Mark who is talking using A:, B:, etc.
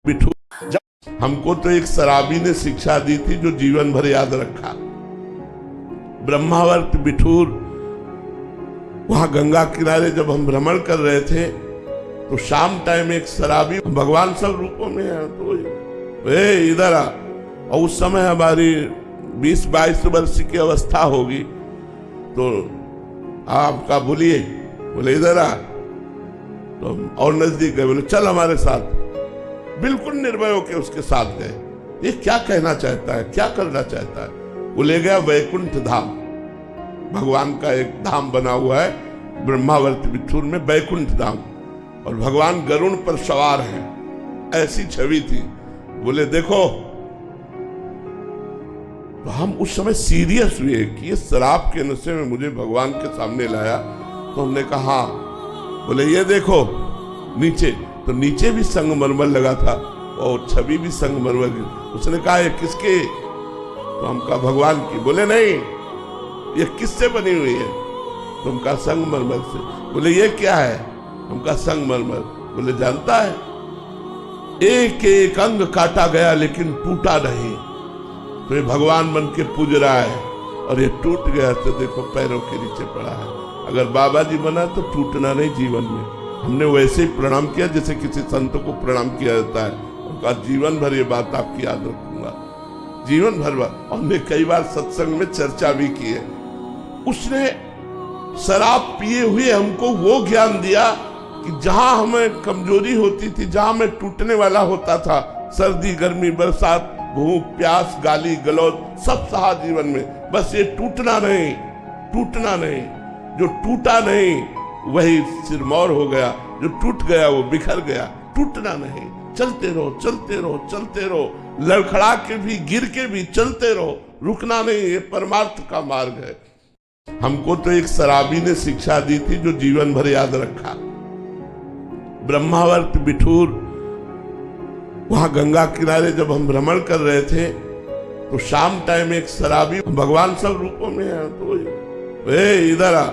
A: बिठूर, हमको तो एक शराबी ने शिक्षा दी थी जो जीवन भर याद रखा। ब्रह्मावर्त बिठूर, वहां गंगा किनारे जब हम भ्रमण कर रहे थे तो शाम टाइम एक शराबी, भगवान सब रूपों में है, तो इधर आ। और उस समय हमारी 20-22 वर्ष की अवस्था होगी, तो आपका बोलिए, बोले इधर आ। तो और नजदीक गए, बोले चल हमारे साथ। बिल्कुल निर्भय होकर उसके साथ गए। ये क्या कहना चाहता है, क्या करना चाहता है? वो ले गया वैकुंठ धाम। भगवान का एक धाम बना हुआ है ब्रह्मावर्त बिठूर में, वैकुंठ धाम, और भगवान गरुड़ पर सवार हैं, ऐसी छवि थी। बोले देखो, तो हम उस समय सीरियस हुए कि ये शराब के नशे में मुझे भगवान के सामने लाया। तो हमने कहा, बोले ये देखो नीचे, तो नीचे भी संगमरमर लगा था और छवि भी संगमरमर की। उसने कहा ये किसके? तो हम कहा भगवान की। बोले नहीं, ये किससे बनी हुई है? तो हम कहा संगमरमर से। बोले ये क्या है? हम कहा संगमरमर। बोले जानता है, एक एक अंग काटा गया लेकिन टूटा नहीं। तो ये भगवान बन के पूज रहा है और ये टूट गया तो देखो पैरों के नीचे पड़ा है। अगर बाबा जी बना तो टूटना नहीं जीवन में। हमने वैसे ही प्रणाम किया जैसे किसी संत को प्रणाम किया जाता है, और कहा जीवन भर ये बात आपकी याद रखूंगा, जीवन भर। हमने कई बार सत्संग में चर्चा भी की है। उसने शराब पिए हुए हमको वो ज्ञान दिया कि जहां हमें कमजोरी होती थी, जहां हमें टूटने वाला होता था, सर्दी गर्मी बरसात भूख प्यास गाली गलौज सब सहा जीवन में, बस ये टूटना नहीं, टूटना नहीं। जो टूटा नहीं वही सिरमौर हो गया, जो टूट गया वो बिखर गया। टूटना नहीं, चलते रहो चलते रहो चलते रहो, लड़खड़ा के भी गिर के भी चलते रहो, रुकना नहीं। ये परमार्थ का मार्ग है। हमको तो एक शराबी ने शिक्षा दी थी जो जीवन भर याद रखा। ब्रह्मावर्त बिठूर, वहां गंगा किनारे जब हम भ्रमण कर रहे थे तो शाम टाइम एक शराबी, भगवान सब रूपों में है, तो इधर आ।